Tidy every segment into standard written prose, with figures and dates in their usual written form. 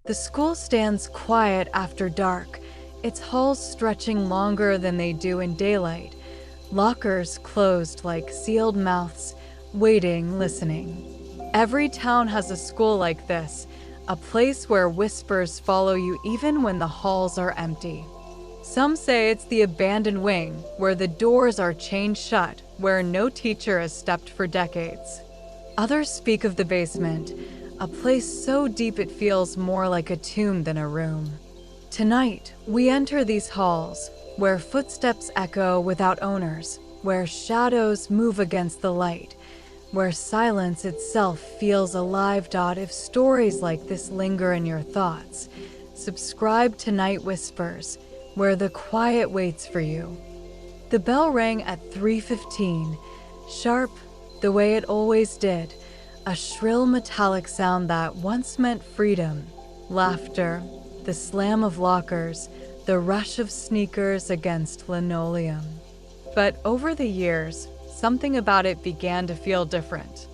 The school stands quiet after dark, its halls stretching longer than they do in daylight, lockers closed like sealed mouths, waiting, listening. Every town has a school like this, a place where whispers follow you even when the halls are empty. Some say it's the abandoned wing, where the doors are chained shut, where no teacher has stepped for decades. Others speak of the basement, a place so deep it feels more like a tomb than a room. Tonight, we enter these halls, where footsteps echo without owners, where shadows move against the light, where silence itself feels alive. If stories like this linger in your thoughts, subscribe to Night Whispers, where the quiet waits for you. The bell rang at 3:15, sharp, the way it always did, a shrill metallic sound that once meant freedom, laughter, the slam of lockers, the rush of sneakers against linoleum. But over the years, something about it began to feel different.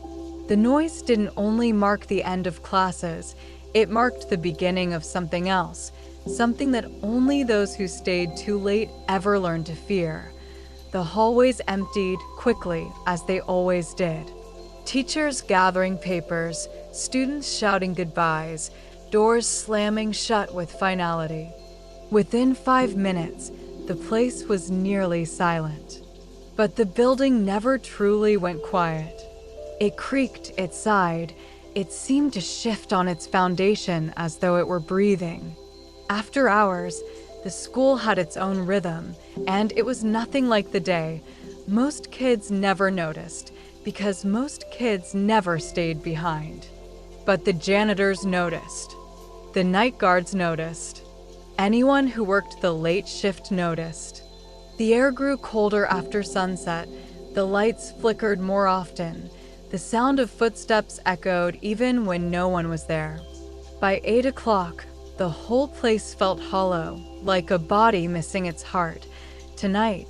The noise didn't only mark the end of classes, it marked the beginning of something else, something that only those who stayed too late ever learned to fear. The hallways emptied quickly, as they always did. Teachers gathering papers, students shouting goodbyes, doors slamming shut with finality. Within 5 minutes, the place was nearly silent. But the building never truly went quiet. It creaked, it sighed, it seemed to shift on its foundation as though it were breathing. After hours, the school had its own rhythm, and it was nothing like the day. Most kids never noticed, because most kids never stayed behind. But the janitors noticed. The night guards noticed. Anyone who worked the late shift noticed. The air grew colder after sunset, the lights flickered more often, the sound of footsteps echoed even when no one was there. By 8 o'clock, the whole place felt hollow, like a body missing its heart. Tonight,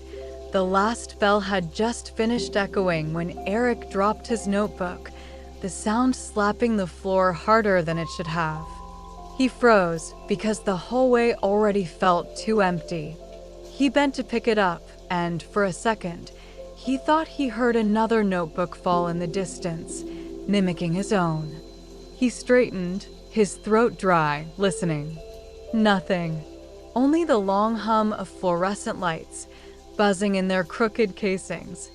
the last bell had just finished echoing when Eric dropped his notebook, the sound slapping the floor harder than it should have. He froze because the hallway already felt too empty. He bent to pick it up, and for a second, he thought he heard another notebook fall in the distance, mimicking his own. He straightened, his throat dry, listening. Nothing. Only the long hum of fluorescent lights, buzzing in their crooked casings.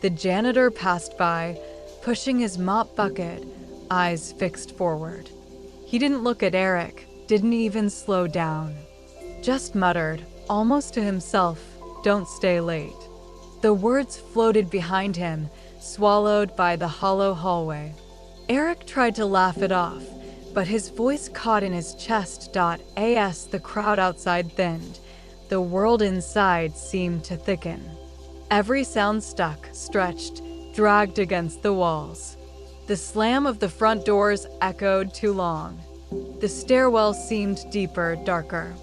The janitor passed by, pushing his mop bucket, eyes fixed forward. He didn't look at Eric, didn't even slow down. Just muttered, almost to himself, "Don't stay late." The words floated behind him, swallowed by the hollow hallway. Eric tried to laugh it off, but his voice caught in his chest. As the crowd outside thinned, the world inside seemed to thicken. Every sound stuck, stretched, dragged against the walls. The slam of the front doors echoed too long. The stairwell seemed deeper, darker.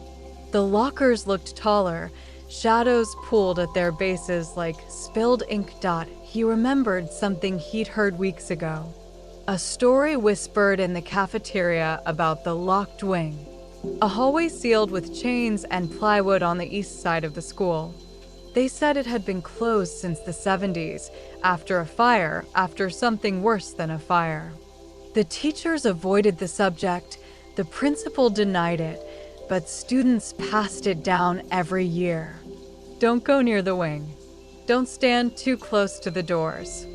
The lockers looked taller, shadows pooled at their bases like spilled ink. He remembered something he'd heard weeks ago. A story whispered in the cafeteria about the locked wing, a hallway sealed with chains and plywood on the east side of the school. They said it had been closed since the 70s, after a fire, after something worse than a fire. The teachers avoided the subject, the principal denied it, but students passed it down every year. Don't go near the wing. Don't stand too close to the doors.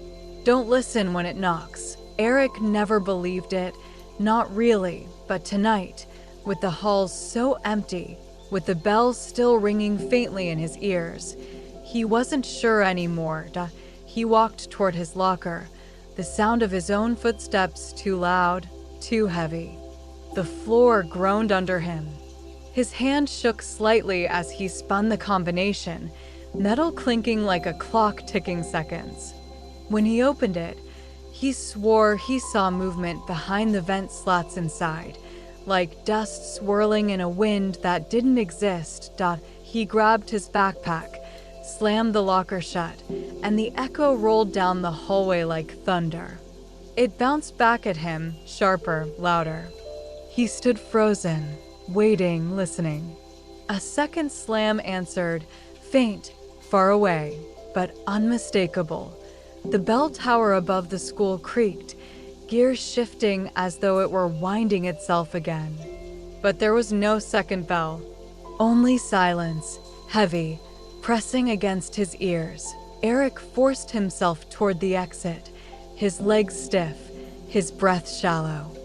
Don't listen when it knocks. Eric never believed it, not really, but tonight, with the halls so empty, with the bells still ringing faintly in his ears, he wasn't sure anymore. He walked toward his locker, the sound of his own footsteps too loud, too heavy. The floor groaned under him. His hand shook slightly as he spun the combination, metal clinking like a clock ticking seconds. When he opened it, he swore he saw movement behind the vent slats inside, like dust swirling in a wind that didn't exist. He grabbed his backpack, slammed the locker shut, and the echo rolled down the hallway like thunder. It bounced back at him, sharper, louder. He stood frozen, waiting, listening. A second slam answered, faint, far away, but unmistakable. The bell tower above the school creaked, gears shifting as though it were winding itself again. But there was no second bell. Only silence, heavy, pressing against his ears. Eric forced himself toward the exit, his legs stiff, his breath shallow.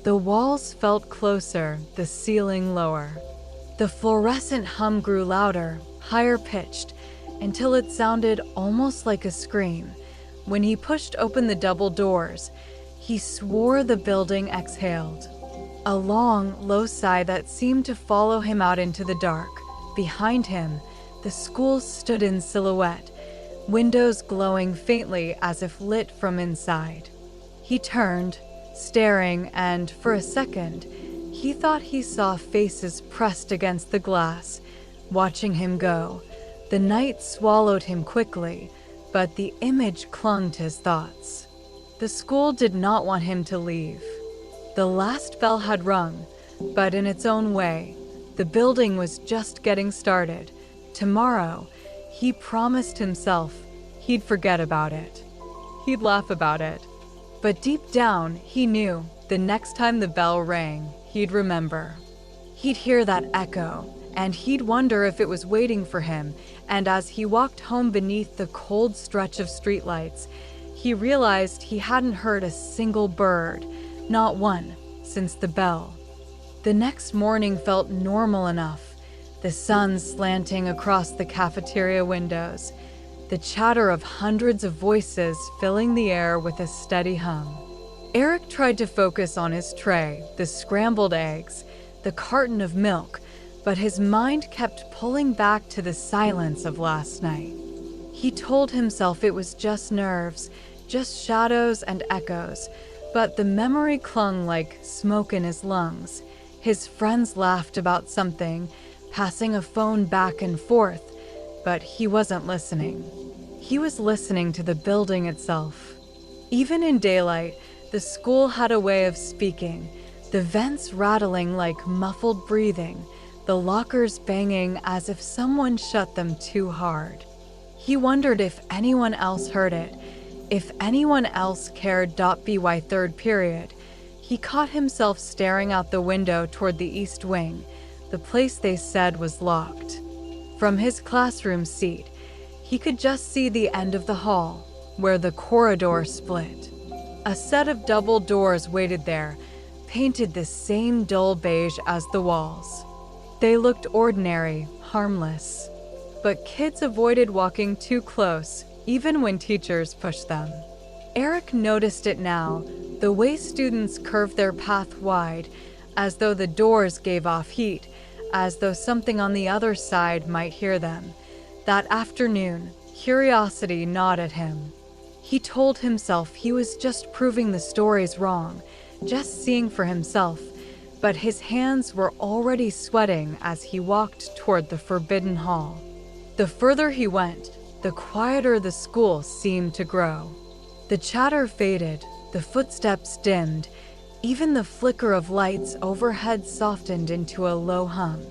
The walls felt closer, the ceiling lower. The fluorescent hum grew louder, higher pitched, until it sounded almost like a scream. When he pushed open the double doors, he swore the building exhaled. A long, low sigh that seemed to follow him out into the dark. Behind him, the school stood in silhouette, windows glowing faintly as if lit from inside. He turned, staring, and for a second, he thought he saw faces pressed against the glass, watching him go. The night swallowed him quickly, but the image clung to his thoughts. The school did not want him to leave. The last bell had rung, but in its own way, the building was just getting started. Tomorrow, he promised himself he'd forget about it. He'd laugh about it. But deep down, he knew the next time the bell rang, he'd remember. He'd hear that echo, and he'd wonder if it was waiting for him. And as he walked home beneath the cold stretch of streetlights, he realized he hadn't heard a single bird, not one, since the bell. The next morning felt normal enough, the sun slanting across the cafeteria windows, the chatter of hundreds of voices filling the air with a steady hum. Eric tried to focus on his tray, the scrambled eggs, the carton of milk, but his mind kept pulling back to the silence of last night. He told himself it was just nerves, just shadows and echoes, but the memory clung like smoke in his lungs. His friends laughed about something, passing a phone back and forth, but he wasn't listening. He was listening to the building itself. Even in daylight, the school had a way of speaking, the vents rattling like muffled breathing, the lockers banging as if someone shut them too hard. He wondered if anyone else heard it, if anyone else cared. By third period, he caught himself staring out the window toward the east wing, the place they said was locked. From his classroom seat, he could just see the end of the hall, where the corridor split. A set of double doors waited there, painted the same dull beige as the walls. They looked ordinary, harmless. But kids avoided walking too close, even when teachers pushed them. Eric noticed it now, the way students curved their path wide, as though the doors gave off heat, as though something on the other side might hear them. That afternoon, curiosity gnawed at him. He told himself he was just proving the stories wrong, just seeing for himself, but his hands were already sweating as he walked toward the forbidden hall. The further he went, the quieter the school seemed to grow. The chatter faded, the footsteps dimmed, even the flicker of lights overhead softened into a low hum.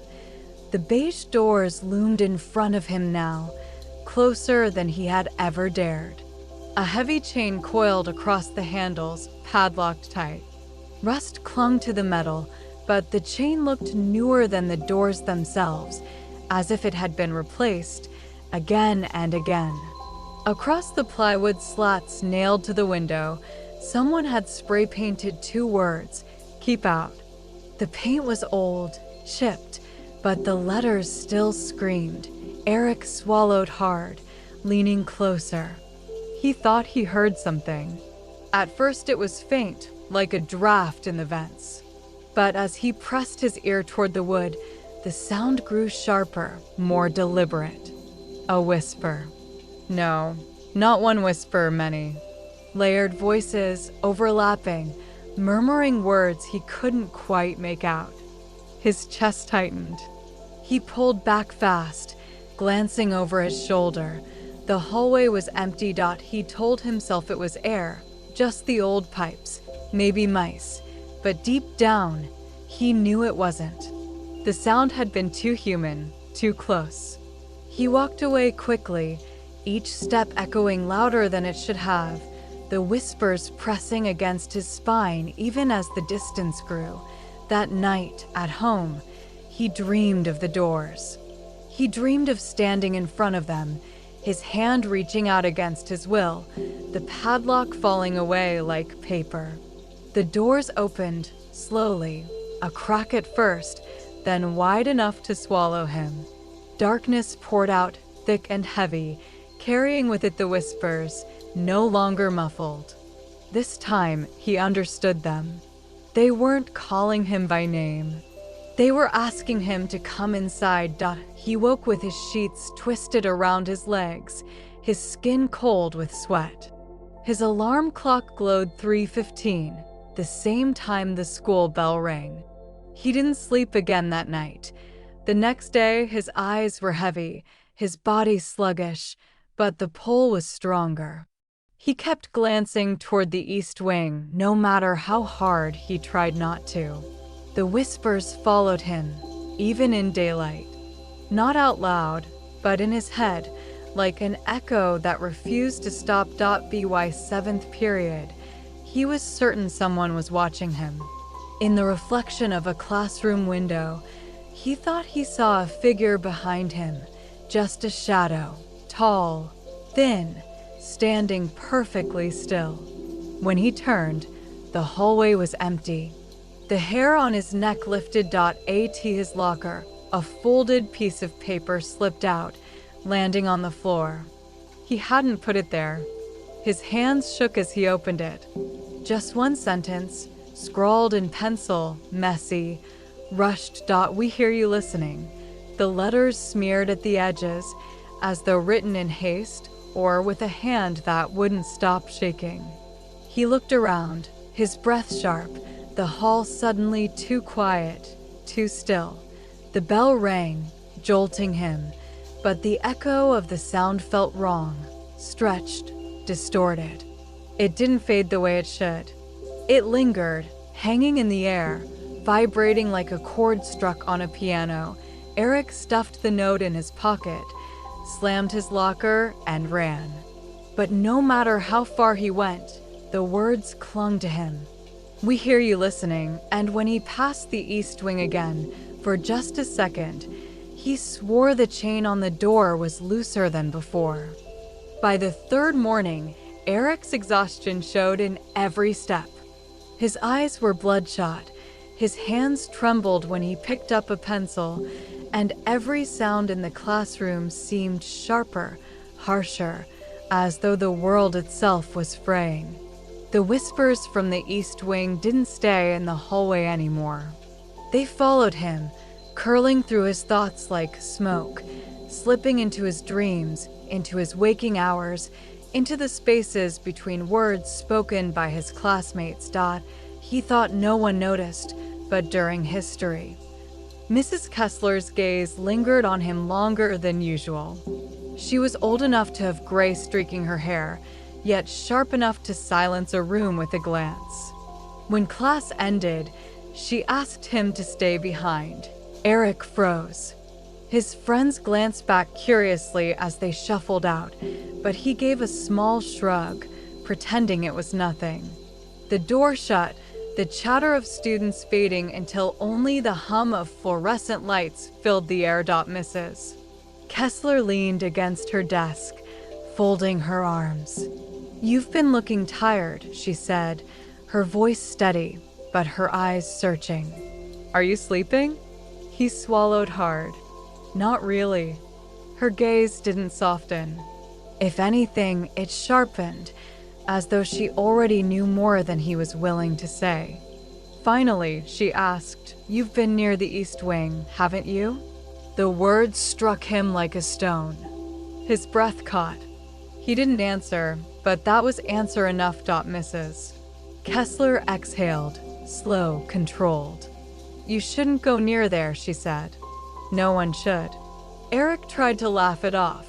The beige doors loomed in front of him now, closer than he had ever dared. A heavy chain coiled across the handles, padlocked tight. Rust clung to the metal, but the chain looked newer than the doors themselves, as if it had been replaced again and again. Across the plywood slats nailed to the window, someone had spray painted 2 words, "Keep out." The paint was old, chipped, but the letters still screamed. Eric swallowed hard, leaning closer. He thought he heard something. At first it was faint, like a draft in the vents. But as he pressed his ear toward the wood, the sound grew sharper, more deliberate. A whisper. No, not one whisper, many. Layered voices, overlapping, murmuring words he couldn't quite make out. His chest tightened. He pulled back fast, glancing over his shoulder. The hallway was empty. He told himself it was air, just the old pipes, maybe mice. But deep down, He knew it wasn't. The sound had been too human, too close. He walked away quickly, each step echoing louder than it should have, the whispers pressing against his spine even as the distance grew. That night, at home, he dreamed of the doors. He dreamed of standing in front of them, his hand reaching out against his will, the padlock falling away like paper. The doors opened, slowly, a crack at first, then wide enough to swallow him. Darkness poured out, thick and heavy, carrying with it the whispers, no longer muffled. This time, he understood them. They weren't calling him by name. They were asking him to come inside. He woke with his sheets twisted around his legs, his skin cold with sweat. His alarm clock glowed 3:15, the same time the school bell rang. He didn't sleep again that night. The next day, his eyes were heavy, his body sluggish, but the pull was stronger. He kept glancing toward the east wing, no matter how hard he tried not to. The whispers followed him, even in daylight. Not out loud, but in his head, like an echo that refused to stop. By seventh period, he was certain someone was watching him. In the reflection of a classroom window, he thought he saw a figure behind him, just a shadow, tall, thin, standing perfectly still. When he turned, the hallway was empty. The hair on his neck lifted. At his locker, a folded piece of paper slipped out, landing on the floor. He hadn't put it there. His hands shook as he opened it. Just one sentence, scrawled in pencil, messy, rushed. We hear you listening. The letters smeared at the edges, as though written in haste or with a hand that wouldn't stop shaking. He looked around, his breath sharp, the hall suddenly too quiet, too still. The bell rang, jolting him, but the echo of the sound felt wrong, stretched, distorted. It didn't fade the way it should. It lingered, hanging in the air, vibrating like a chord struck on a piano. Eric stuffed the note in his pocket, slammed his locker, and ran. But no matter how far he went, the words clung to him. We hear you listening. And when he passed the east wing again, for just a second, he swore the chain on the door was looser than before. By the third morning, Eric's exhaustion showed in every step. His eyes were bloodshot, his hands trembled when he picked up a pencil, and every sound in the classroom seemed sharper, harsher, as though the world itself was fraying. The whispers from the east wing didn't stay in the hallway anymore. They followed him, curling through his thoughts like smoke, slipping into his dreams, into his waking hours, into the spaces between words spoken by his classmates. He thought no one noticed, but during history. Mrs. Kessler's gaze lingered on him longer than usual. She was old enough to have gray streaking her hair, yet sharp enough to silence a room with a glance. When class ended, she asked him to stay behind. Eric froze. His friends glanced back curiously as they shuffled out, but he gave a small shrug, pretending it was nothing. The door shut, the chatter of students fading until only the hum of fluorescent lights filled the air. Mrs. Kessler leaned against her desk, folding her arms. "You've been looking tired," she said, her voice steady, but her eyes searching. "Are you sleeping?" He swallowed hard. "Not really." Her gaze didn't soften. If anything, it sharpened, as though she already knew more than he was willing to say. Finally, she asked, "You've been near the east wing, haven't you?" The words struck him like a stone. His breath caught. He didn't answer, but that was answer enough. Mrs. Kessler exhaled, slow, controlled. "You shouldn't go near there," she said. "No one should." Eric tried to laugh it off,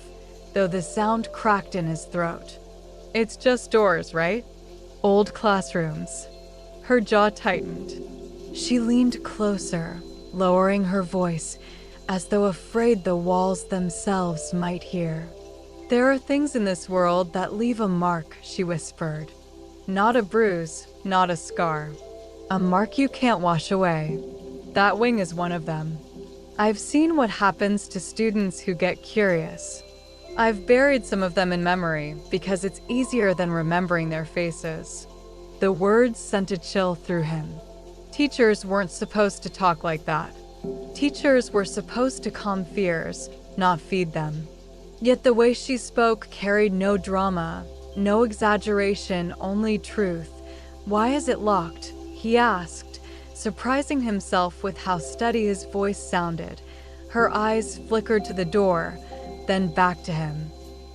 though the sound cracked in his throat. "It's just doors, right? Old classrooms." Her jaw tightened. She leaned closer, lowering her voice, as though afraid the walls themselves might hear. "There are things in this world that leave a mark," she whispered. "Not a bruise, not a scar. A mark you can't wash away. That wing is one of them. I've seen what happens to students who get curious. I've buried some of them in memory because it's easier than remembering their faces." The words sent a chill through him. Teachers weren't supposed to talk like that. Teachers were supposed to calm fears, not feed them. Yet the way she spoke carried no drama, no exaggeration, only truth. "Why is it locked?" he asked, surprising himself with how steady his voice sounded. Her eyes flickered to the door, then back to him.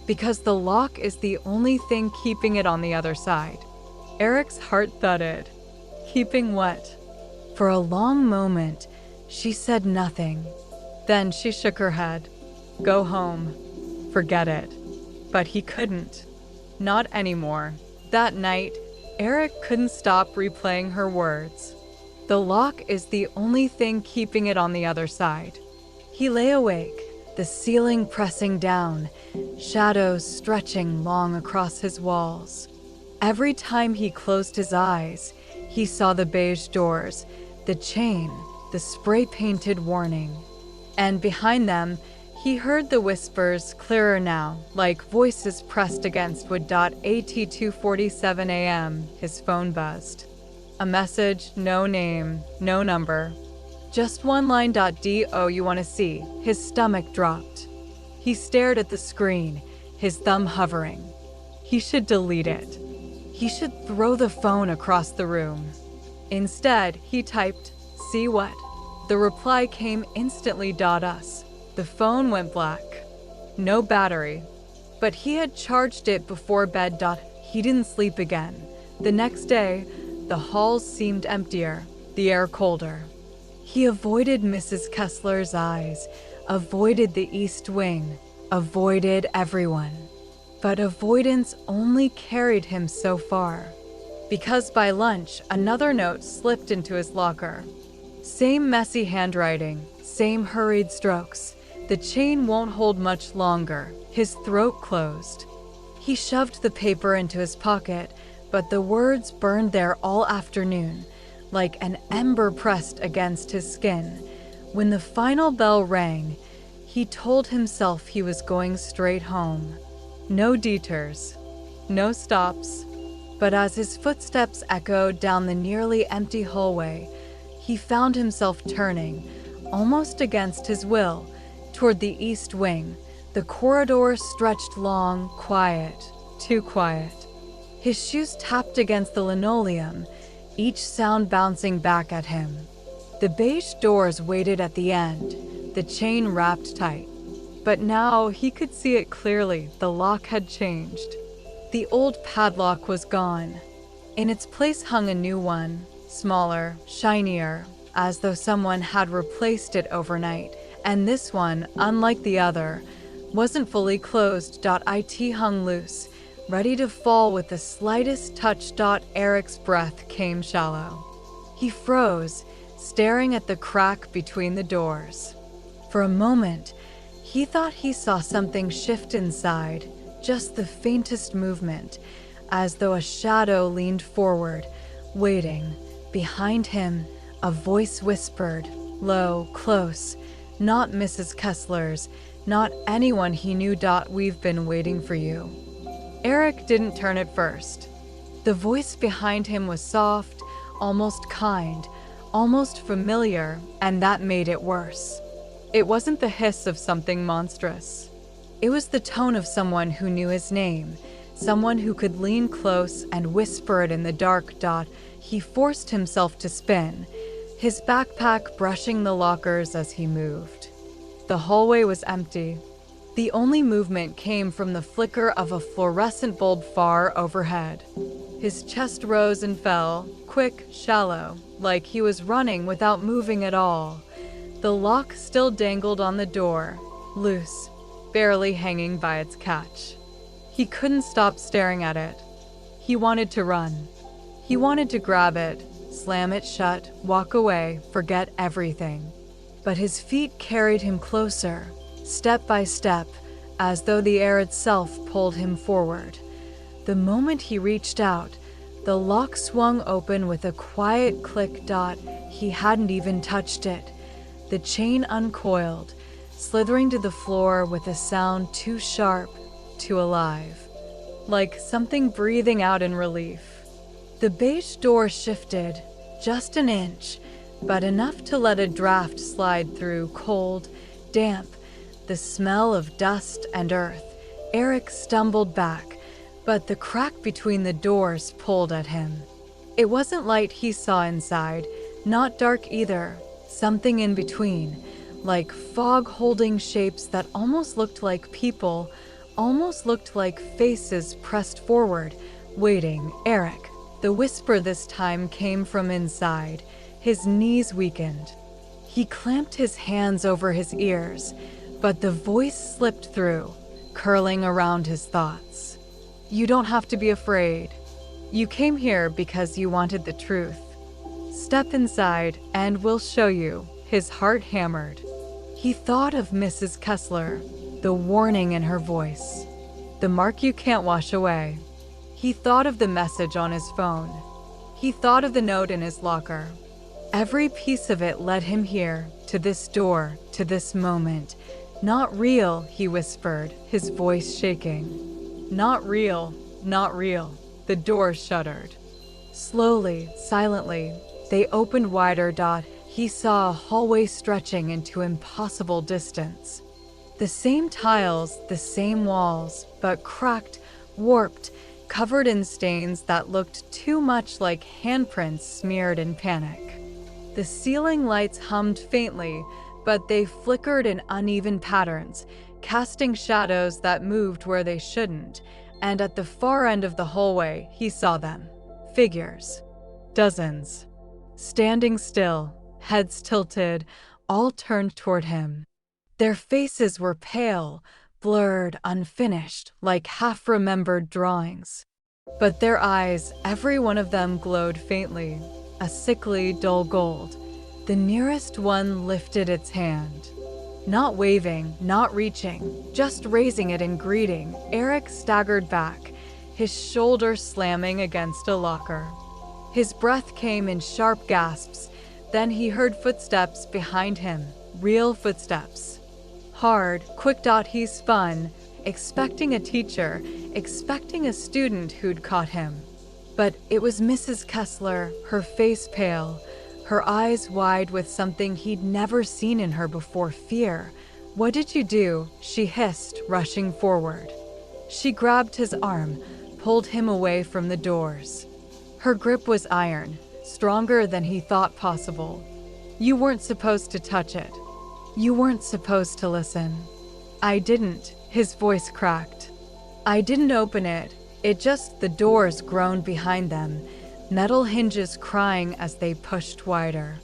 "Because the lock is the only thing keeping it on the other side." Eric's heart thudded. Keeping what? For a long moment, she said nothing. Then she shook her head. "Go home. Forget it." But he couldn't. Not anymore. That night, Eric couldn't stop replaying her words. The lock is the only thing keeping it on the other side. He lay awake, the ceiling pressing down, shadows stretching long across his walls. Every time he closed his eyes, he saw the beige doors, the chain, the spray-painted warning. And behind them, he heard the whispers clearer now, like voices pressed against wood. At 2:47 a.m., his phone buzzed. A message, no name, no number. Just one line. "Do you want to see?" His stomach dropped. He stared at the screen, his thumb hovering. He should delete it. He should throw the phone across the room. Instead, he typed, "See what?" The reply came instantly. "Us." The phone went black. No battery. But he had charged it before bed. He didn't sleep again. The next day, the halls seemed emptier, the air colder. He avoided Mrs. Kessler's eyes, avoided the East Wing, avoided everyone. But avoidance only carried him so far. Because by lunch, another note slipped into his locker. Same messy handwriting, same hurried strokes. "The chain won't hold much longer." His throat closed. He shoved the paper into his pocket, but the words burned there all afternoon, like an ember pressed against his skin. When the final bell rang, he told himself he was going straight home. No detours, no stops. But as his footsteps echoed down the nearly empty hallway, he found himself turning, almost against his will, toward the East Wing. The corridor stretched long, quiet, too quiet. His shoes tapped against the linoleum, each sound bouncing back at him. The beige doors waited at the end, the chain wrapped tight. But now he could see it clearly. The lock had changed. The old padlock was gone. In its place hung a new one, smaller, shinier, as though someone had replaced it overnight. And this one, unlike the other, wasn't fully closed. It hung loose, ready to fall with the slightest touch. Eric's breath came shallow. He froze, staring at the crack between the doors. For a moment, he thought he saw something shift inside, just the faintest movement, as though a shadow leaned forward, waiting. Behind him, a voice whispered, low, close, not Mrs. Kessler's, not anyone he knew. "We've been waiting for you." Eric didn't turn at first. The voice behind him was soft, almost kind, almost familiar, and that made it worse. It wasn't the hiss of something monstrous. It was the tone of someone who knew his name, someone who could lean close and whisper it in the dark. He forced himself to spin, his backpack brushing the lockers as he moved. The hallway was empty. The only movement came from the flicker of a fluorescent bulb far overhead. His chest rose and fell, quick, shallow, like he was running without moving at all. The lock still dangled on the door, loose, barely hanging by its catch. He couldn't stop staring at it. He wanted to run. He wanted to grab it, slam it shut, walk away, forget everything. But his feet carried him closer, step by step, as though the air itself pulled him forward. The moment he reached out, the lock swung open with a quiet click. He hadn't even touched it. The chain uncoiled, slithering to the floor with a sound too sharp, too alive. Like something breathing out in relief. The beige door shifted, just an inch, but enough to let a draft slide through, cold, damp, the smell of dust and earth. Eric stumbled back, but the crack between the doors pulled at him. It wasn't light he saw inside, not dark either, something in between, like fog-holding shapes that almost looked like people, almost looked like faces pressed forward, waiting. Eric. The whisper this time came from inside. His knees weakened. He clamped his hands over his ears, but the voice slipped through, curling around his thoughts. You don't have to be afraid. You came here because you wanted the truth. Step inside and we'll show you. His heart hammered. He thought of Mrs. Kessler, the warning in her voice, the mark you can't wash away. He thought of the message on his phone. He thought of the note in his locker. Every piece of it led him here, to this door, to this moment. Not real, he whispered, his voice shaking. Not real, not real. The door shuddered. Slowly, silently, they opened wider. He saw a hallway stretching into impossible distance. The same tiles, the same walls, but cracked, warped, covered in stains that looked too much like handprints smeared in panic. The ceiling lights hummed faintly, but they flickered in uneven patterns, casting shadows that moved where they shouldn't, and at the far end of the hallway, he saw them. Figures. Dozens. Standing still, heads tilted, all turned toward him. Their faces were pale, blurred, unfinished, like half-remembered drawings. But their eyes, every one of them glowed faintly, a sickly, dull gold. The nearest one lifted its hand. Not waving, not reaching, just raising it in greeting. Eric staggered back, his shoulder slamming against a locker. His breath came in sharp gasps. Then he heard footsteps behind him, real footsteps. Hard, quick. He spun, expecting a teacher, expecting a student who'd caught him. But it was Mrs. Kessler, her face pale, her eyes wide with something he'd never seen in her before, fear. What did you do? She hissed, rushing forward. She grabbed his arm, pulled him away from the doors. Her grip was iron, stronger than he thought possible. You weren't supposed to touch it. You weren't supposed to listen. I didn't, his voice cracked. I didn't open it. The doors groaned behind them, metal hinges crying as they pushed wider.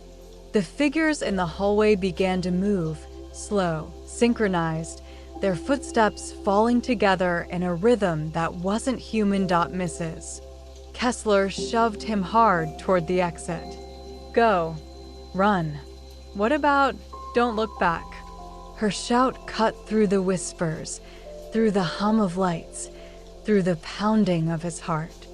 The figures in the hallway began to move, slow, synchronized, their footsteps falling together in a rhythm that wasn't human. Mrs. Kessler shoved him hard toward the exit. Go. Run. What about, don't look back? Her shout cut through the whispers, through the hum of lights, through the pounding of his heart.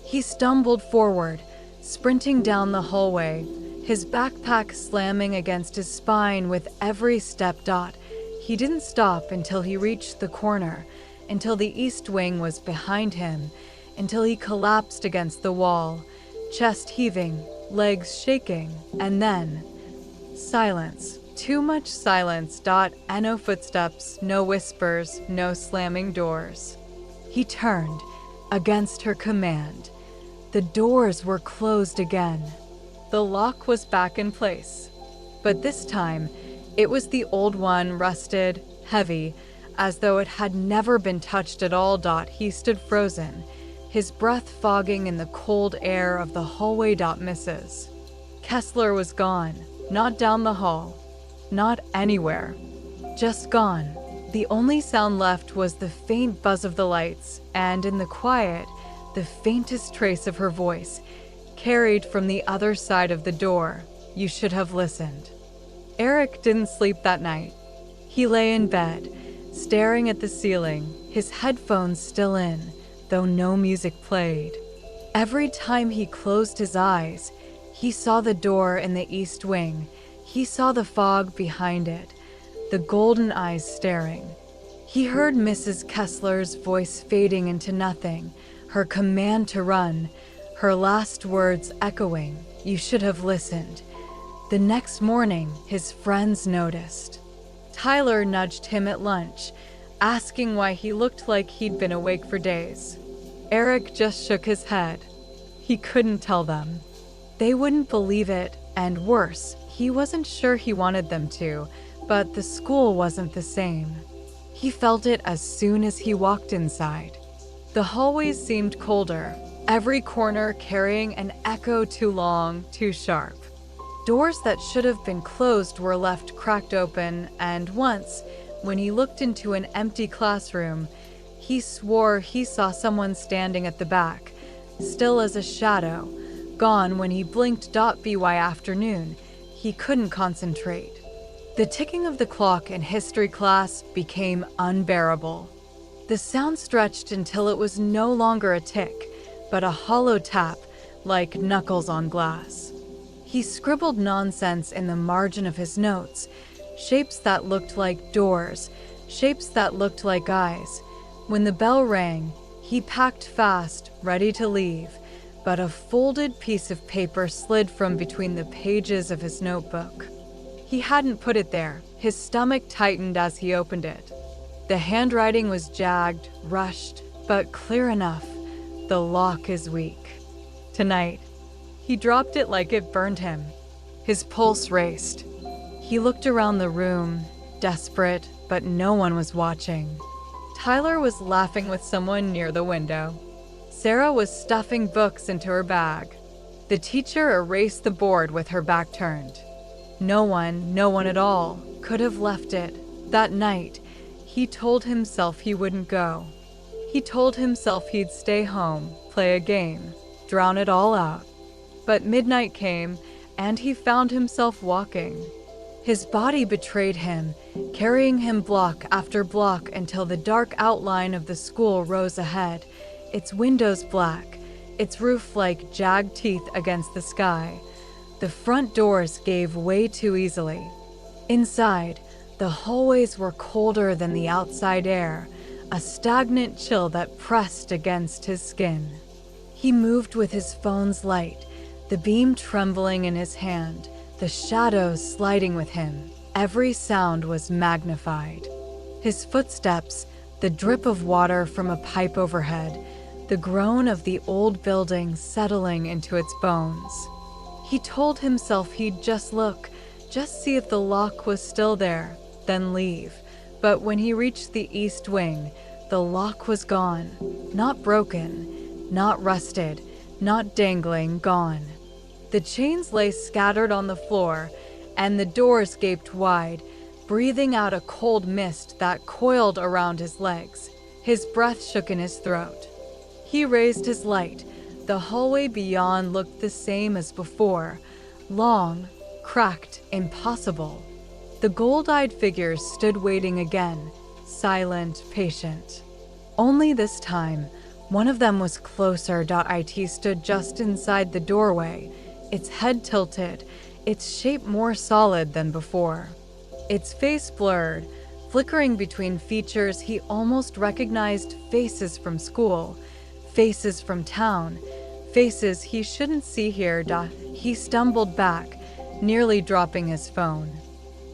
He stumbled forward, sprinting down the hallway, his backpack slamming against his spine with every step. He didn't stop until he reached the corner, until the east wing was behind him, until he collapsed against the wall, chest heaving, legs shaking, and then silence. Too much silence. And no footsteps, no whispers, no slamming doors. He turned, against her command. The doors were closed again. The lock was back in place. But this time, it was the old one, rusted, heavy, as though it had never been touched at all. He stood frozen, his breath fogging in the cold air of the hallway. Mrs. Kessler was gone, not down the hall, not anywhere, just gone. The only sound left was the faint buzz of the lights, and in the quiet, the faintest trace of her voice, carried from the other side of the door. You should have listened. Eric didn't sleep that night. He lay in bed, staring at the ceiling, his headphones still in, though no music played. Every time he closed his eyes, he saw the door in the east wing. He saw the fog behind it, the golden eyes staring. He heard Mrs. Kessler's voice fading into nothing, her command to run, her last words echoing, "You should have listened." The next morning, his friends noticed. Tyler nudged him at lunch, asking why he looked like he'd been awake for days. Eric just shook his head. He couldn't tell them. They wouldn't believe it, and worse, he wasn't sure he wanted them to, but the school wasn't the same. He felt it as soon as he walked inside. The hallways seemed colder, every corner carrying an echo too long, too sharp. Doors that should have been closed were left cracked open, and once, when he looked into an empty classroom, he swore he saw someone standing at the back, still as a shadow, gone when he blinked. By afternoon, he couldn't concentrate. The ticking of the clock in history class became unbearable. The sound stretched until it was no longer a tick, but a hollow tap, like knuckles on glass. He scribbled nonsense in the margin of his notes, shapes that looked like doors, shapes that looked like eyes. When the bell rang, he packed fast, ready to leave, but a folded piece of paper slid from between the pages of his notebook. He hadn't put it there. His stomach tightened as he opened it. The handwriting was jagged, rushed, but clear enough. The lock is weak. Tonight, he dropped it like it burned him. His pulse raced. He looked around the room, desperate, but no one was watching. Tyler was laughing with someone near the window. Sarah was stuffing books into her bag. The teacher erased the board with her back turned. No one at all, could have left it. That night, he told himself he wouldn't go. He told himself he'd stay home, play a game, drown it all out. But midnight came, and he found himself walking. His body betrayed him, carrying him block after block until the dark outline of the school rose ahead, its windows black, its roof like jagged teeth against the sky. The front doors gave way too easily. Inside, the hallways were colder than the outside air, a stagnant chill that pressed against his skin. He moved with his phone's light, the beam trembling in his hand, the shadows sliding with him. Every sound was magnified. His footsteps, the drip of water from a pipe overhead, the groan of the old building settling into its bones. He told himself he'd just look, just see if the lock was still there, then leave. But when he reached the east wing, the lock was gone. Not broken, not rusted, not dangling, gone. The chains lay scattered on the floor, and the doors gaped wide, breathing out a cold mist that coiled around his legs. His breath shook in his throat. He raised his light. The hallway beyond looked the same as before, long, cracked, impossible. The gold-eyed figures stood waiting again, silent, patient. Only this time, one of them was closer. It stood just inside the doorway, its head tilted, its shape more solid than before. Its face blurred, flickering between features he almost recognized, faces from school, faces from town, faces he shouldn't see here. He stumbled back, nearly dropping his phone.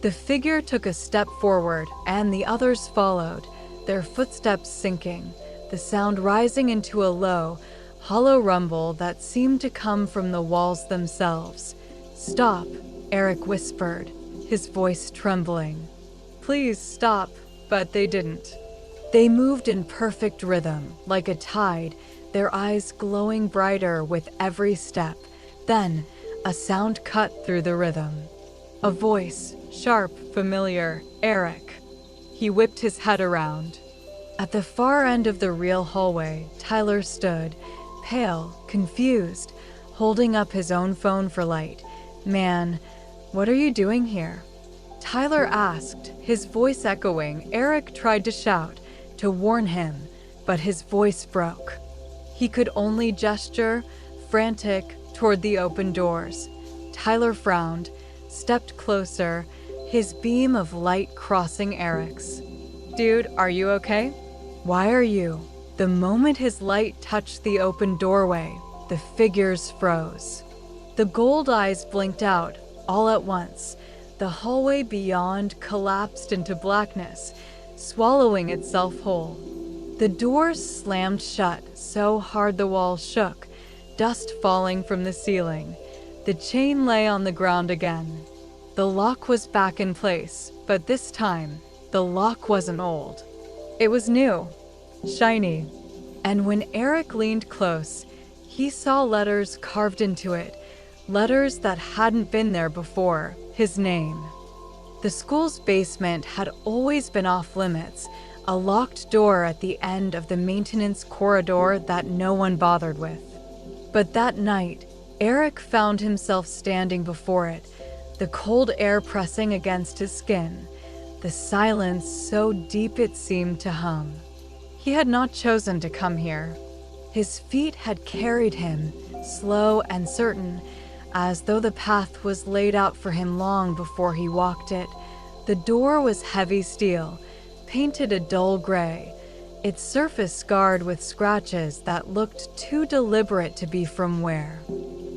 The figure took a step forward, and the others followed, their footsteps sinking, the sound rising into a low, hollow rumble that seemed to come from the walls themselves. "Stop," Eric whispered, his voice trembling. "Please stop," but they didn't. They moved in perfect rhythm, like a tide, their eyes glowing brighter with every step. Then, a sound cut through the rhythm. A voice, sharp, familiar, Eric. He whipped his head around. At the far end of the real hallway, Tyler stood, pale, confused, holding up his own phone for light. "Man, what are you doing here?" Tyler asked, his voice echoing. Eric tried to shout, to warn him, but his voice broke. He could only gesture, frantic, toward the open doors. Tyler frowned, stepped closer, his beam of light crossing Eric's. "Dude, are you okay?" "Why are you?" The moment his light touched the open doorway, the figures froze. The gold eyes blinked out, all at once. The hallway beyond collapsed into blackness, swallowing itself whole. The doors slammed shut so hard the walls shook, dust falling from the ceiling. The chain lay on the ground again. The lock was back in place, but this time, the lock wasn't old. It was new, shiny. And when Eric leaned close, he saw letters carved into it, letters that hadn't been there before, his name. The school's basement had always been off limits, a locked door at the end of the maintenance corridor that no one bothered with. But that night, Eric found himself standing before it, the cold air pressing against his skin, the silence so deep it seemed to hum. He had not chosen to come here. His feet had carried him, slow and certain, as though the path was laid out for him long before he walked it. The door was heavy steel, painted a dull gray, its surface scarred with scratches that looked too deliberate to be from wear.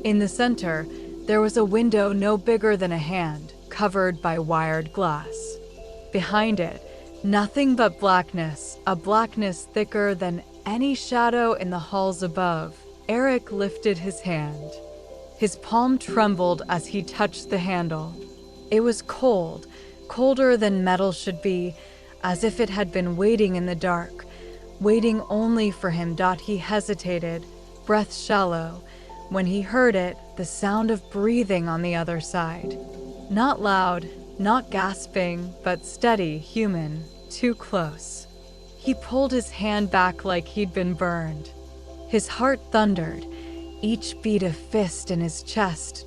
In the center, there was a window no bigger than a hand, covered by wired glass. Behind it, nothing but blackness, a blackness thicker than any shadow in the halls above. Eric lifted his hand. His palm trembled as he touched the handle. It was cold, colder than metal should be, as if it had been waiting in the dark, waiting only for him. He hesitated, breath shallow. When he heard it, the sound of breathing on the other side. Not loud, not gasping, but steady, human, too close. He pulled his hand back like he'd been burned. His heart thundered, each beat a fist in his chest.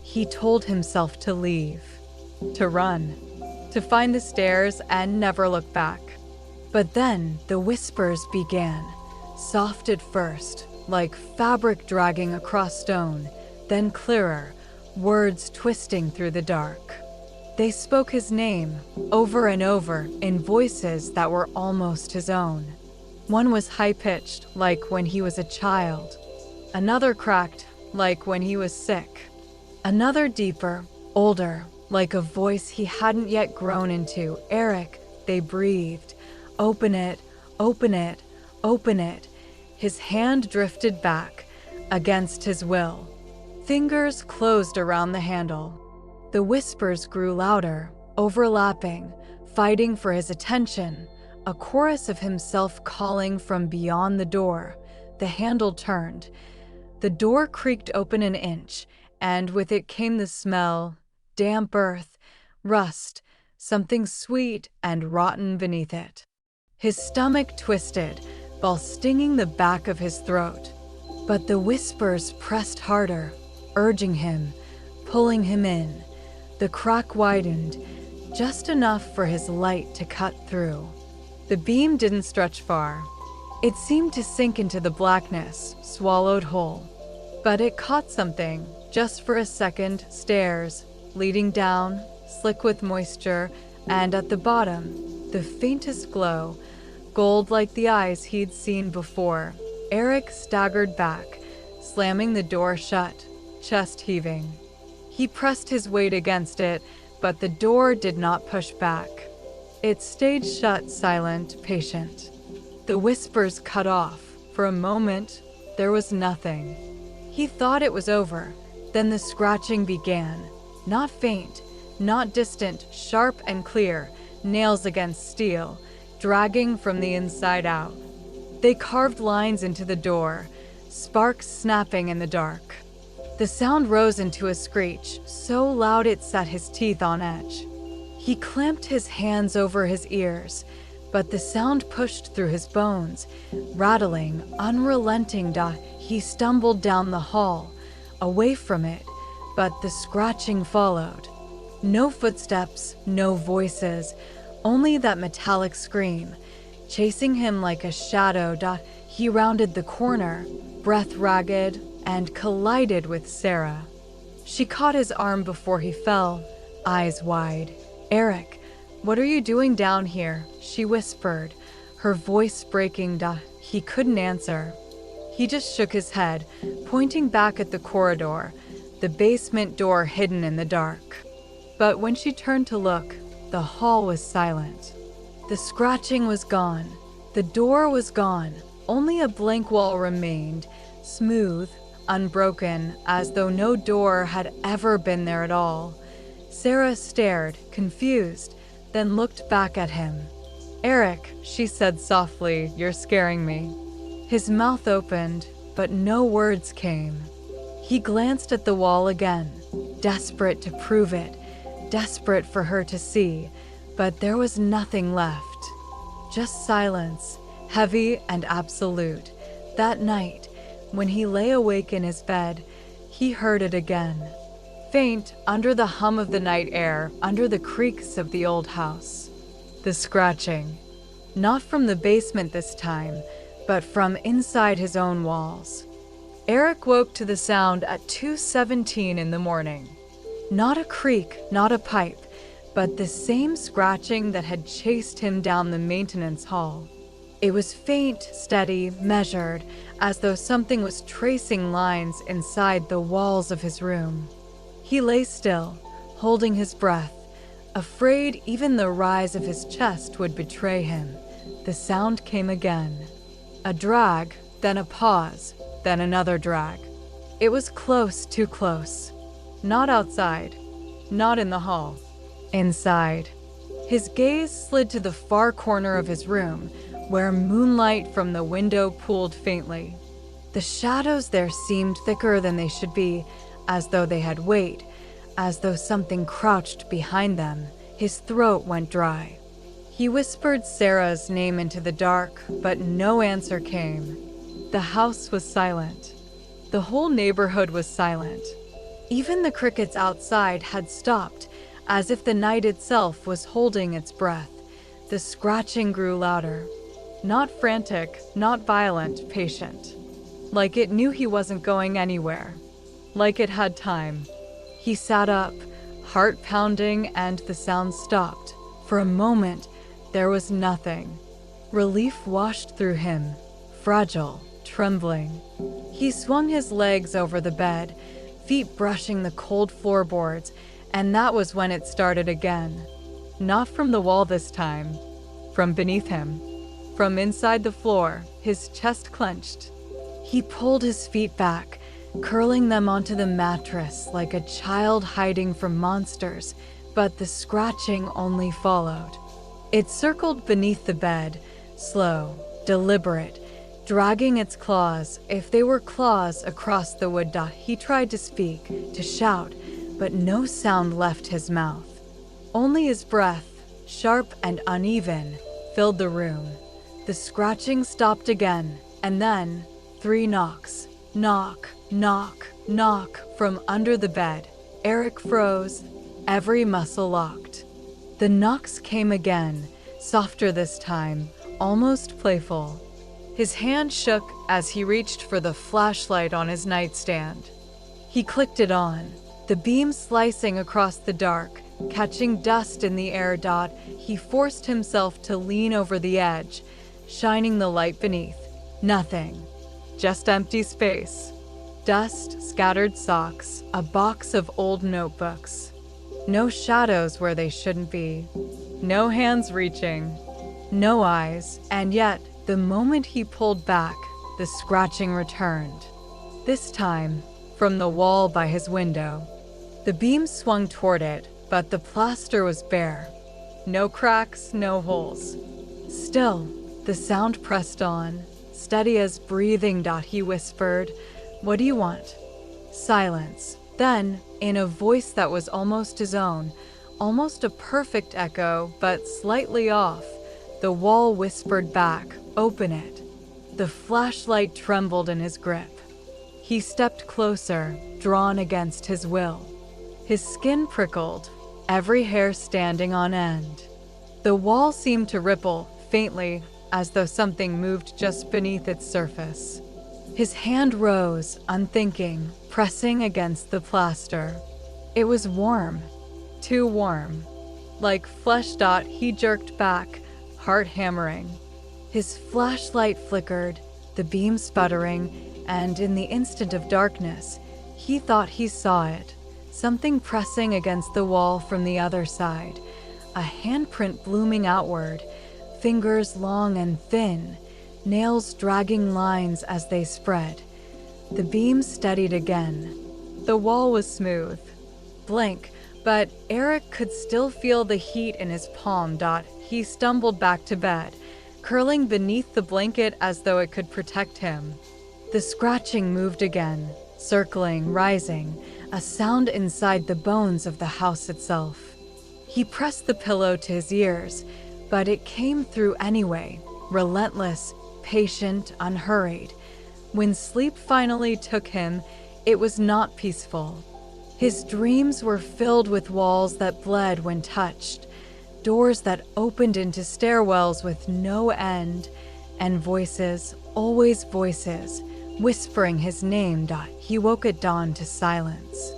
He told himself to leave, to run, to find the stairs and never look back. But then the whispers began, soft at first, like fabric dragging across stone, then clearer, words twisting through the dark. They spoke his name, over and over, in voices that were almost his own. One was high-pitched, like when he was a child. Another cracked, like when he was sick. Another deeper, older, like a voice he hadn't yet grown into. "Eric," they breathed. "Open it, open it, open it." His hand drifted back, against his will. Fingers closed around the handle. The whispers grew louder, overlapping, fighting for his attention, a chorus of himself calling from beyond the door. The handle turned. The door creaked open an inch, and with it came the smell, damp earth, rust, something sweet and rotten beneath it. His stomach twisted, while stinging the back of his throat. But the whispers pressed harder, urging him, pulling him in. The crack widened, just enough for his light to cut through. The beam didn't stretch far. It seemed to sink into the blackness, swallowed whole. But it caught something, just for a second. Stairs, leading down, slick with moisture, and at the bottom, the faintest glow, gold like the eyes he'd seen before. Eric staggered back, slamming the door shut, chest heaving. He pressed his weight against it, but the door did not push back. It stayed shut, silent, patient. The whispers cut off. For a moment, there was nothing. He thought it was over. Then the scratching began. Not faint, not distant, sharp and clear, nails against steel, dragging from the inside out. They carved lines into the door, sparks snapping in the dark. The sound rose into a screech, so loud it set his teeth on edge. He clamped his hands over his ears, but the sound pushed through his bones, rattling, unrelenting. He stumbled down the hall, away from it, but the scratching followed. No footsteps, no voices, only that metallic scream, chasing him like a shadow. He rounded the corner, breath ragged, and collided with Sarah. She caught his arm before he fell, eyes wide. "Eric, what are you doing down here?" she whispered, her voice breaking. He couldn't answer. He just shook his head, pointing back at the corridor, the basement door hidden in the dark. But when she turned to look, the hall was silent. The scratching was gone. The door was gone. Only a blank wall remained, smooth, unbroken, as though no door had ever been there at all. Sarah stared, confused, then looked back at him. "Eric," she said softly, "you're scaring me." His mouth opened, but no words came. He glanced at the wall again, desperate to prove it, desperate for her to see, but there was nothing left. Just silence, heavy and absolute. That night, when he lay awake in his bed, he heard it again. Faint, under the hum of the night air, under the creaks of the old house. The scratching. Not from the basement this time, but from inside his own walls. Eric woke to the sound at 2:17 in the morning. Not a creak, not a pipe, but the same scratching that had chased him down the maintenance hall. It was faint, steady, measured, as though something was tracing lines inside the walls of his room. He lay still, holding his breath, afraid even the rise of his chest would betray him. The sound came again. A drag, then a pause, then another drag. It was close, too close. Not outside, not in the hall. Inside. His gaze slid to the far corner of his room, where moonlight from the window pooled faintly. The shadows there seemed thicker than they should be, as though they had weight, as though something crouched behind them. His throat went dry. He whispered Sarah's name into the dark, but no answer came. The house was silent. The whole neighborhood was silent. Even the crickets outside had stopped, as if the night itself was holding its breath. The scratching grew louder. Not frantic, not violent, patient. Like it knew he wasn't going anywhere. Like it had time. He sat up, heart pounding, and the sound stopped. For a moment, there was nothing. Relief washed through him, fragile, trembling. He swung his legs over the bed, feet brushing the cold floorboards, and that was when it started again. Not from the wall this time, from beneath him. From inside the floor, his chest clenched. He pulled his feet back, curling them onto the mattress like a child hiding from monsters, but the scratching only followed. It circled beneath the bed, slow, deliberate, dragging its claws, if they were claws, across the wood. He tried to speak, to shout, but no sound left his mouth. Only his breath, sharp and uneven, filled the room. The scratching stopped again, and then 3 knocks. Knock, knock, knock from under the bed. Eric froze, every muscle locked. The knocks came again, softer this time, almost playful. His hand shook as he reached for the flashlight on his nightstand. He clicked it on, the beam slicing across the dark, catching dust in the air. He forced himself to lean over the edge, shining the light beneath. Nothing. Just empty space. Dust, scattered socks, a box of old notebooks. No shadows where they shouldn't be. No hands reaching. No eyes. And yet, the moment he pulled back, the scratching returned. This time, from the wall by his window. The beam swung toward it, but the plaster was bare. No cracks, no holes. Still, the sound pressed on, steady as breathing. He whispered, "What do you want?" Silence. Then, in a voice that was almost his own, almost a perfect echo, but slightly off, the wall whispered back, "Open it." The flashlight trembled in his grip. He stepped closer, drawn against his will. His skin prickled, every hair standing on end. The wall seemed to ripple faintly, as though something moved just beneath its surface. His hand rose, unthinking, pressing against the plaster. It was warm, too warm. Like flesh, he jerked back, heart hammering. His flashlight flickered, the beam sputtering, and in the instant of darkness, he thought he saw it, something pressing against the wall from the other side, a handprint blooming outward, fingers long and thin, nails dragging lines as they spread. The beam steadied again. The wall was smooth, blank, but Eric could still feel the heat in his palm. He stumbled back to bed, curling beneath the blanket as though it could protect him. The scratching moved again, circling, rising, a sound inside the bones of the house itself. He pressed the pillow to his ears, but it came through anyway, relentless, patient, unhurried. When sleep finally took him, it was not peaceful. His dreams were filled with walls that bled when touched, doors that opened into stairwells with no end, and voices, always voices, whispering his name. He woke at dawn to silence.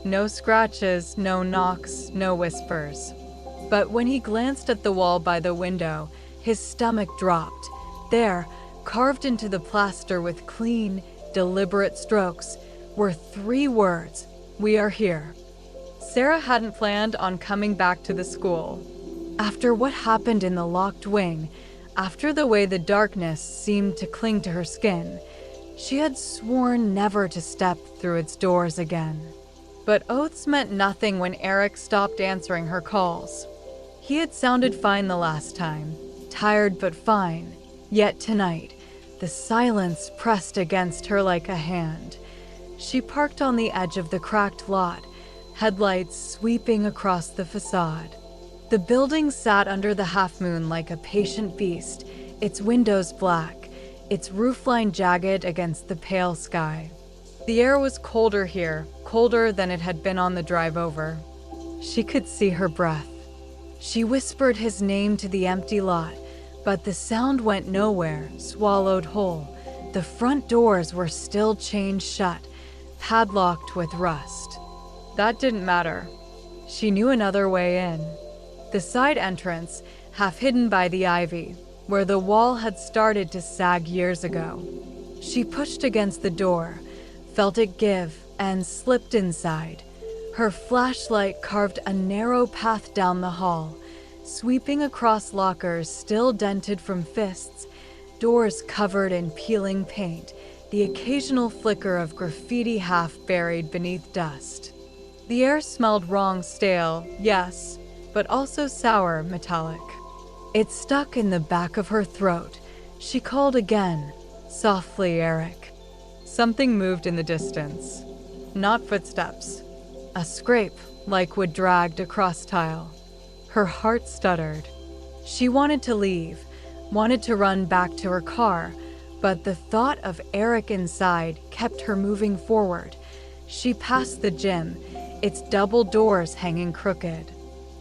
No scratches, no knocks, no whispers. But when he glanced at the wall by the window, his stomach dropped. There, carved into the plaster with clean, deliberate strokes, were 3 words: "We are here." Sarah hadn't planned on coming back to the school. After what happened in the locked wing, after the way the darkness seemed to cling to her skin, she had sworn never to step through its doors again. But oaths meant nothing when Eric stopped answering her calls. He had sounded fine the last time, tired but fine. Yet tonight, the silence pressed against her like a hand. She parked on the edge of the cracked lot, headlights sweeping across the facade. The building sat under the half-moon like a patient beast, its windows black, its roofline jagged against the pale sky. The air was colder here, colder than it had been on the drive over. She could see her breath. She whispered his name to the empty lot, but the sound went nowhere, swallowed whole. The front doors were still chained shut, padlocked with rust. That didn't matter. She knew another way in. The side entrance, half hidden by the ivy, where the wall had started to sag years ago. She pushed against the door, felt it give, and slipped inside. Her flashlight carved a narrow path down the hall, sweeping across lockers still dented from fists, doors covered in peeling paint, the occasional flicker of graffiti half buried beneath dust. The air smelled wrong, stale, yes, but also sour, metallic. It stuck in the back of her throat. She called again, softly, Eric. Something moved in the distance. Not footsteps. A scrape, like wood dragged across tile. Her heart stuttered. She wanted to leave, wanted to run back to her car, but the thought of Eric inside kept her moving forward. She passed the gym, its double doors hanging crooked.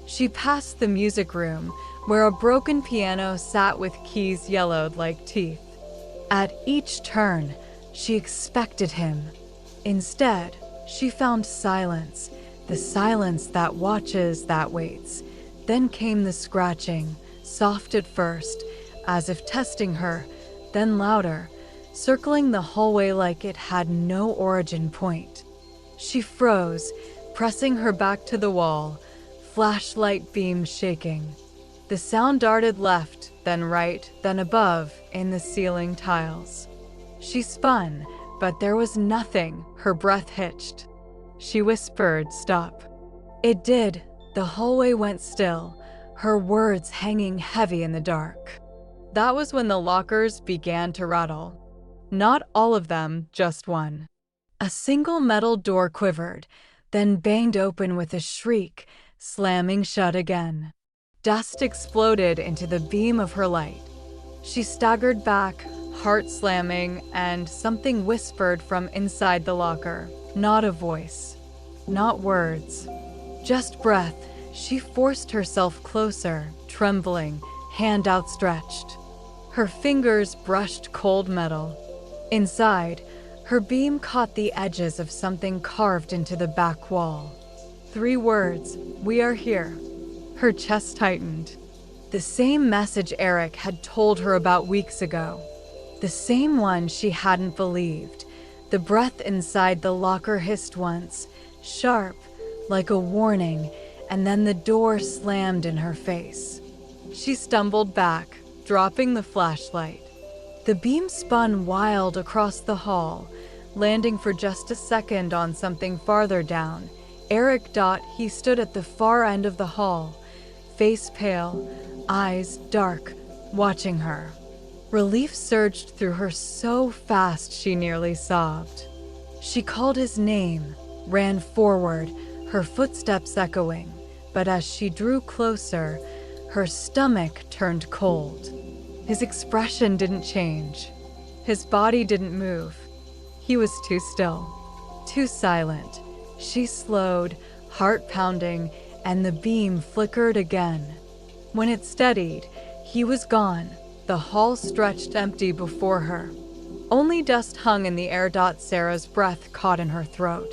She passed the music room, where a broken piano sat with keys yellowed like teeth. At each turn, she expected him. Instead, she found silence, the silence that watches, that waits. Then came the scratching, soft at first, as if testing her, then louder, circling the hallway like it had no origin point. She froze, pressing her back to the wall, flashlight beam shaking. The sound darted left, then right, then above, in the ceiling tiles. She spun, but there was nothing. Her breath hitched. She whispered, "Stop." It did. The hallway went still, her words hanging heavy in the dark. That was when the lockers began to rattle. Not all of them, just one. A single metal door quivered, then banged open with a shriek, slamming shut again. Dust exploded into the beam of her light. She staggered back, heart slamming, and something whispered from inside the locker. Not a voice, not words, just breath. She forced herself closer, trembling, hand outstretched. Her fingers brushed cold metal. Inside, her beam caught the edges of something carved into the back wall. 3 words, "We are here." Her chest tightened. The same message Eric had told her about weeks ago. The same one she hadn't believed. The breath inside the locker hissed once, sharp, like a warning, and then the door slammed in her face. She stumbled back, dropping the flashlight. The beam spun wild across the hall, landing for just a second on something farther down. Eric. He stood at the far end of the hall, face pale, eyes dark, watching her. Relief surged through her so fast she nearly sobbed. She called his name, ran forward, her footsteps echoing, but as she drew closer, her stomach turned cold. His expression didn't change. His body didn't move. He was too still, too silent. She slowed, heart pounding, and the beam flickered again. When it steadied, he was gone. The hall stretched empty before her. Only dust hung in the air. Sarah's breath caught in her throat.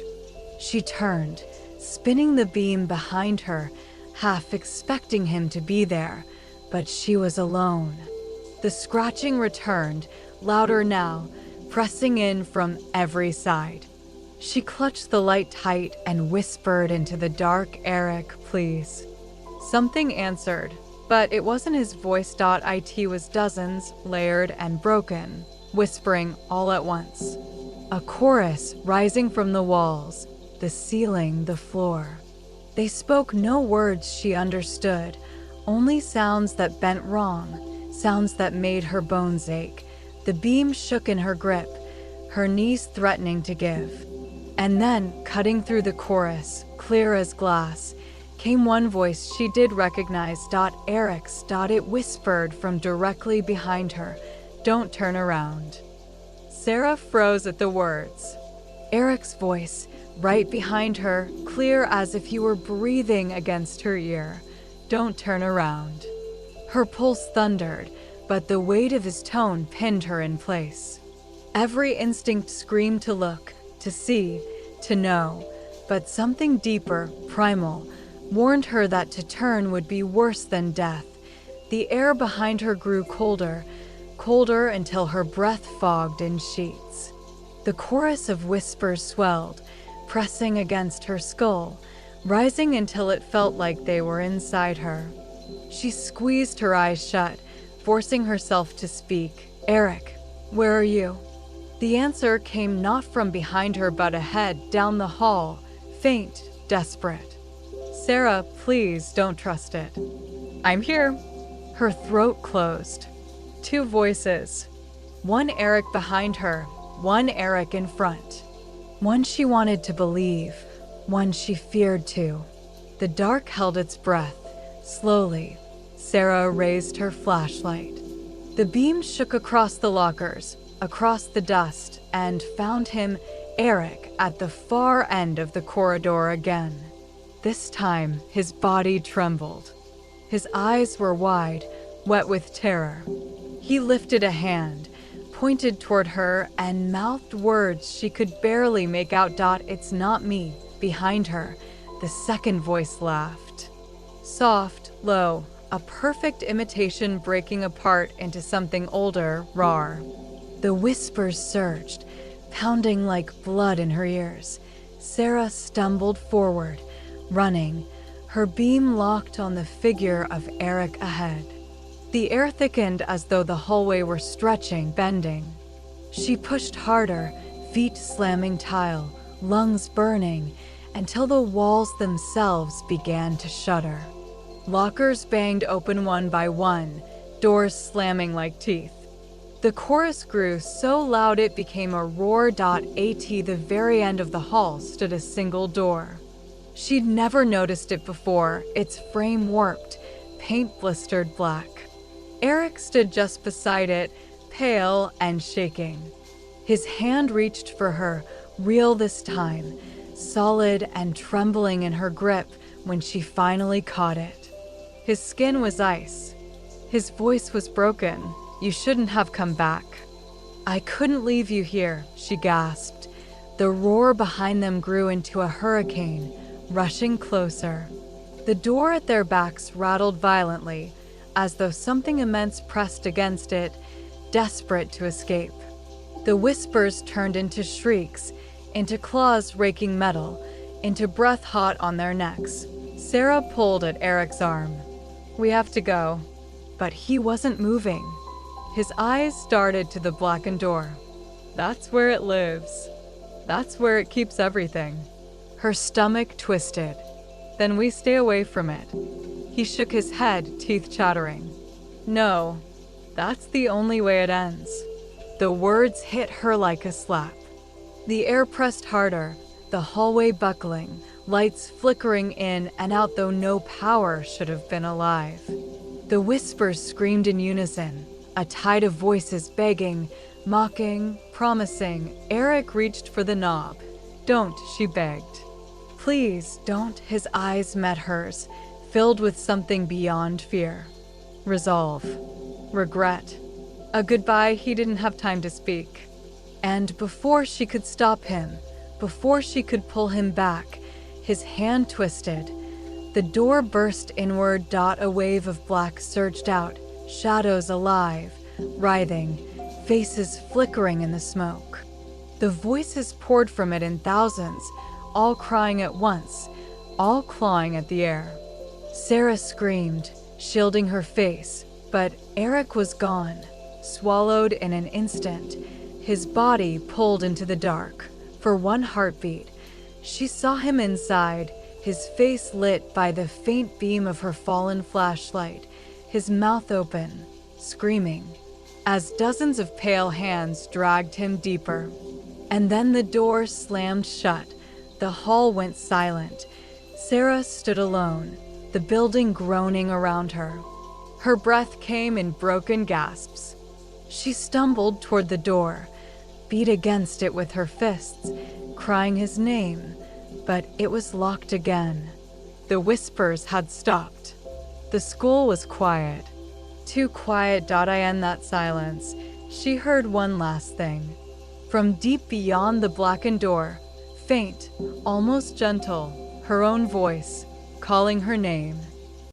She turned, spinning the beam behind her, half expecting him to be there, but she was alone. The scratching returned, louder now, pressing in from every side. She clutched the light tight and whispered into the dark, "Eric, please." Something answered, but it wasn't his voice. It was dozens, layered and broken, whispering all at once. A chorus rising from the walls, the ceiling, the floor. They spoke no words she understood, only sounds that bent wrong, sounds that made her bones ache. The beam shook in her grip, her knees threatening to give. And then, cutting through the chorus, clear as glass, came one voice she did recognize. Eric's. It whispered from directly behind her, "Don't turn around." Sarah froze at the words. Eric's voice, right behind her, clear as if he were breathing against her ear. "Don't turn around." Her pulse thundered, but the weight of his tone pinned her in place. Every instinct screamed to look, to see, to know, but something deeper, primal, warned her that to turn would be worse than death. The air behind her grew colder, colder until her breath fogged in sheets. The chorus of whispers swelled, pressing against her skull, rising until it felt like they were inside her. She squeezed her eyes shut, forcing herself to speak. "Eric, where are you?" The answer came not from behind her but ahead, down the hall, faint, desperate. "Sarah, please don't trust it." "I'm here." Her throat closed. 2 voices. One Eric behind her, one Eric in front. One she wanted to believe, one she feared to. The dark held its breath. Slowly, Sarah raised her flashlight. The beam shook across the lockers, across the dust, and found him, Eric, at the far end of the corridor again. This time, his body trembled. His eyes were wide, wet with terror. He lifted a hand, pointed toward her, and mouthed words she could barely make out. "It's not me." Behind her, the second voice laughed. Soft, low, a perfect imitation breaking apart into something older, raw. The whispers surged, pounding like blood in her ears. Sarah stumbled forward, running, her beam locked on the figure of Eric ahead. The air thickened as though the hallway were stretching, bending. She pushed harder, feet slamming tile, lungs burning, until the walls themselves began to shudder. Lockers banged open one by one, doors slamming like teeth. The chorus grew so loud it became a roar. At the very end of the hall stood a single door. She'd never noticed it before, its frame warped, paint blistered black. Eric stood just beside it, pale and shaking. His hand reached for her, real this time, solid and trembling in her grip when she finally caught it. His skin was ice. His voice was broken. "You shouldn't have come back." "I couldn't leave you here," she gasped. The roar behind them grew into a hurricane, rushing closer. The door at their backs rattled violently, as though something immense pressed against it, desperate to escape. The whispers turned into shrieks, into claws raking metal, into breath hot on their necks. Sarah pulled at Eric's arm. "We have to go." But he wasn't moving. His eyes darted to the blackened door. "That's where it lives. That's where it keeps everything." Her stomach twisted. "Then we stay away from it." He shook his head, teeth chattering. "No, that's the only way it ends." The words hit her like a slap. The air pressed harder, the hallway buckling, lights flickering in and out though no power should have been alive. The whispers screamed in unison, a tide of voices begging, mocking, promising. Eric reached for the knob. "Don't," she begged. "Please, don't." His eyes met hers, filled with something beyond fear. Resolve. Regret. A goodbye he didn't have time to speak. And before she could stop him, before she could pull him back, his hand twisted. The door burst inward. A wave of black surged out, shadows alive, writhing, faces flickering in the smoke. The voices poured from it in thousands, all crying at once, all clawing at the air. Sarah screamed, shielding her face, but Eric was gone, swallowed in an instant, his body pulled into the dark. For one heartbeat, she saw him inside, his face lit by the faint beam of her fallen flashlight, his mouth open, screaming, as dozens of pale hands dragged him deeper. And then the door slammed shut. The hall went silent. Sarah stood alone, the building groaning around her. Her breath came in broken gasps. She stumbled toward the door, beat against it with her fists, crying his name, but it was locked again. The whispers had stopped. The school was quiet. Too quiet. I end that silence. She heard one last thing. From deep beyond the blackened door, faint, almost gentle, her own voice, calling her name.